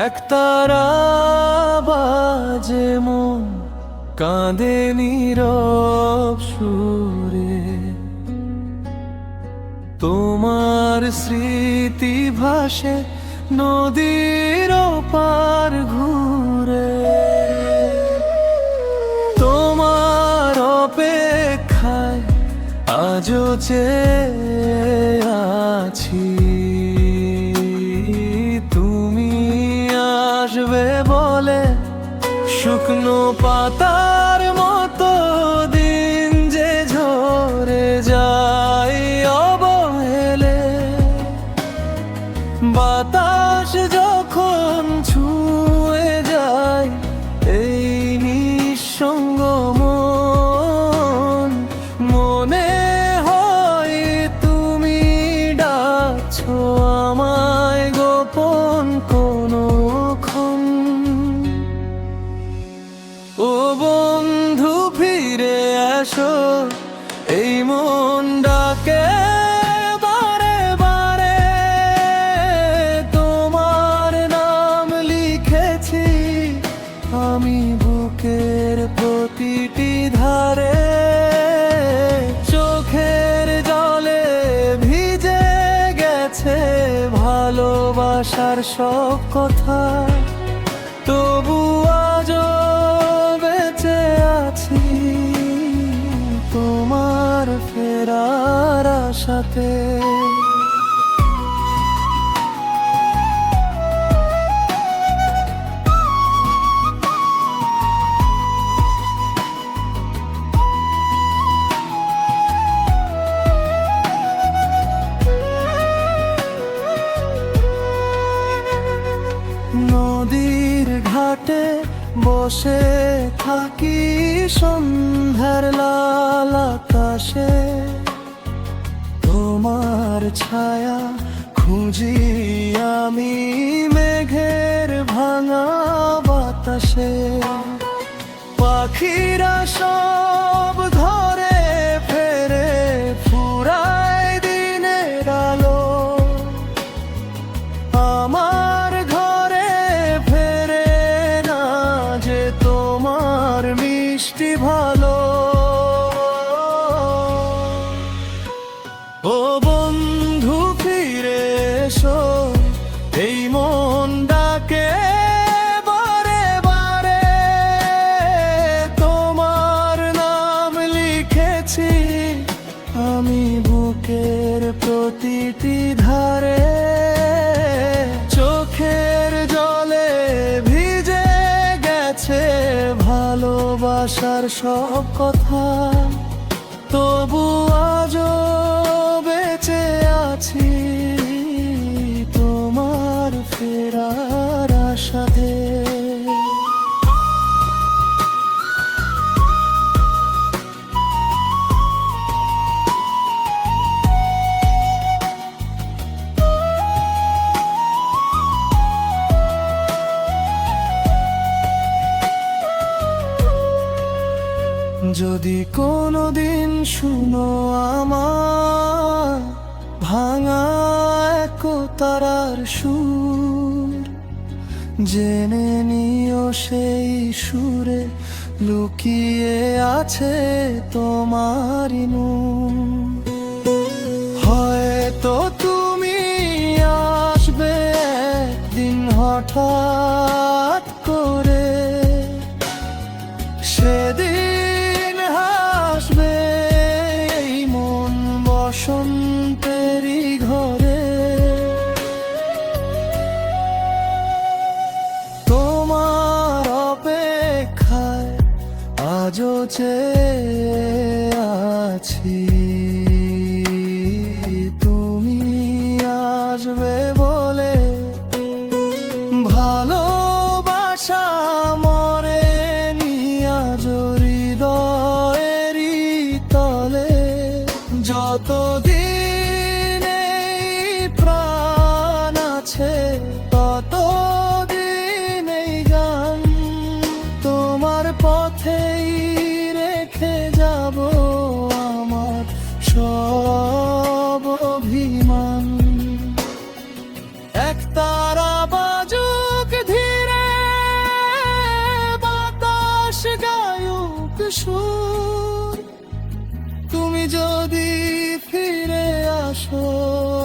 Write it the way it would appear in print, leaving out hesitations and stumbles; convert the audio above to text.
একতারা বাজে মন কাঁদে নীরব সুরে, তোমার স্মৃতি ভাসে নদীর পার ঘুরে। তোমার অপেক্ষায় আজও চেয়ে আছি, তুমি আসবে বলে শুকনো পাতার মতো দিন যে ঝরে যায় অবহেলে। বাতাস যখন ছুঁয়ে যায় এই নিঃসঙ্গ মন, মনে হয় তুমি ডাকছো আমায় গোপন কোনো ক্ষণ। ও বন্ধু ফিরে এসো, এই মন ডাকে বারে বারে। তোমার নাম লিখেছি আমি বুকের প্রতিটি ধারে, চোখের জলে ভিজে গেছে ভালোবাসার সব কথা। তবু আজও বেঁচে আছি তোমার ফেরার আশাতে। নদীর ঘাটে বসে থাকি সন্ধ্যার লাল আকাশে, তোমার ছায়া খুঁজি আমি মেঘের ভাঙা বাতাসে। পাখিরা সব ঘরে ফেরে ফুরায় দিনের আলো, আমার ঘরে ফেরে না যে তোমার মিষ্টি ভালো। ও বন্ধু ফিরে এসো, এই মন ডাকে বারে বারে। তোমার নাম লিখেছি আমি বুকের প্রতিটি ধারে, চোখের জলে ভিজে গেছে ভালোবাসার সব কথা। তবু আজও বেঁচে আছি তোমার ফেরার আশাতে। যদি কোনোদিন শুনো আমার ভাঙা এক তারার সুর, জেনে নিও সেই সুরে লুকিয়ে আছে তোমারই নূর। হয়তো তুমি আসবে একদিন হঠাৎ করে, সেদিন হাসবে এই মন বসন্তেরই ঘরে। তোমার অপেক্ষায় আজও চেয়ে আছি, তুমি আসবে বলে। ভালোবাসা মরে হৃদয়েরই তলে, যতদিন এই প্রাণ আছে ততদিন এই গান তোমার পথেই রেখে যাব আমার সব অভিমান। সুর, তুমি যদি ফিরে আসো